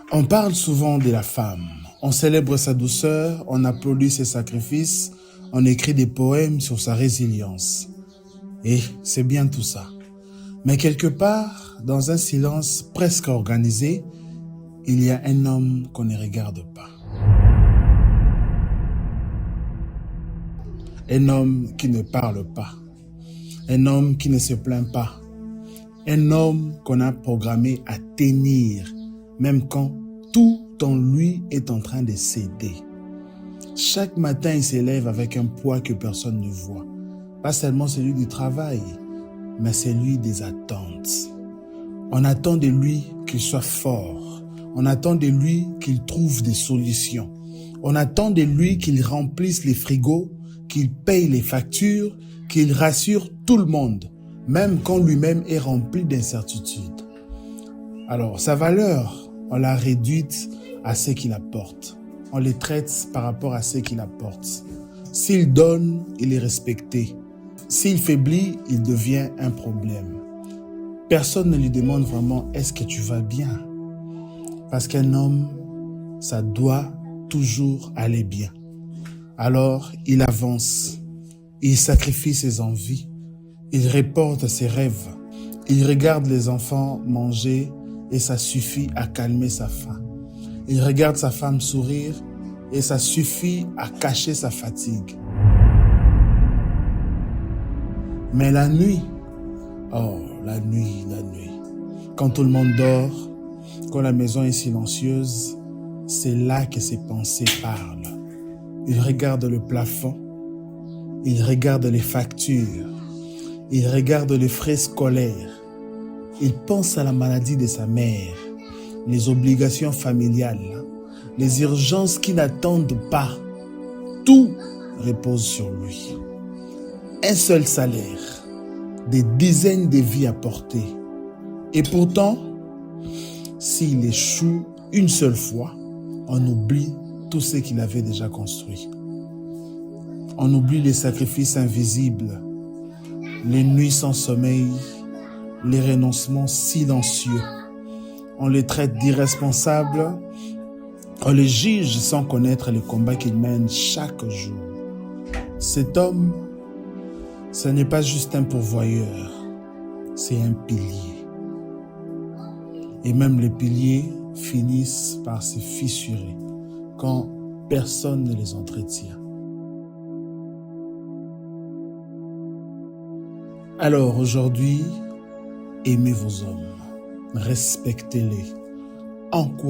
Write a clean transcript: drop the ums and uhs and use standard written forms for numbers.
On parle souvent de la femme. On célèbre sa douceur, on applaudit ses sacrifices, on écrit des poèmes sur sa résilience. Et c'est bien tout ça. Mais quelque part, dans un silence presque organisé, il y a un homme qu'on ne regarde pas. Un homme qui ne parle pas. Un homme qui ne se plaint pas. Un homme qu'on a programmé à tenir, même quand tout en lui est en train de céder. Chaque matin, il s'élève avec un poids que personne ne voit. Pas seulement celui du travail, mais celui des attentes. On attend de lui qu'il soit fort. On attend de lui qu'il trouve des solutions. On attend de lui qu'il remplisse les frigos, qu'il paye les factures, qu'il rassure tout le monde, même quand lui-même est rempli d'incertitudes. Alors, sa valeur, on l'a réduite à ce qu'il apporte. On les traite par rapport à ce qu'il apporte. S'il donne, il est respecté. S'il faiblit, il devient un problème. Personne ne lui demande vraiment « est-ce que tu vas bien ?» Parce qu'un homme, ça doit toujours aller bien. Alors, il avance, il sacrifie ses envies, il reporte ses rêves, il regarde les enfants manger et ça suffit à calmer sa faim. Il regarde sa femme sourire et ça suffit à cacher sa fatigue. Mais la nuit, oh, la nuit, quand tout le monde dort, quand la maison est silencieuse, c'est là que ses pensées parlent. Il regarde le plafond, il regarde les factures, il regarde les frais scolaires, il pense à la maladie de sa mère, les obligations familiales, les urgences qui n'attendent pas. Tout repose sur lui. Un seul salaire, des dizaines de vies à porter. Et pourtant, s'il échoue une seule fois, on oublie tout ce qu'il avait déjà construit. On oublie les sacrifices invisibles, les nuits sans sommeil, les renoncements silencieux. On les traite d'irresponsables, on les juge sans connaître les combats qu'ils mènent chaque jour. Cet homme, ce n'est pas juste un pourvoyeur, c'est un pilier. Et même les piliers finissent par se fissurer quand personne ne les entretient. Alors aujourd'hui, aimez vos hommes, respectez-les, encouragez-les.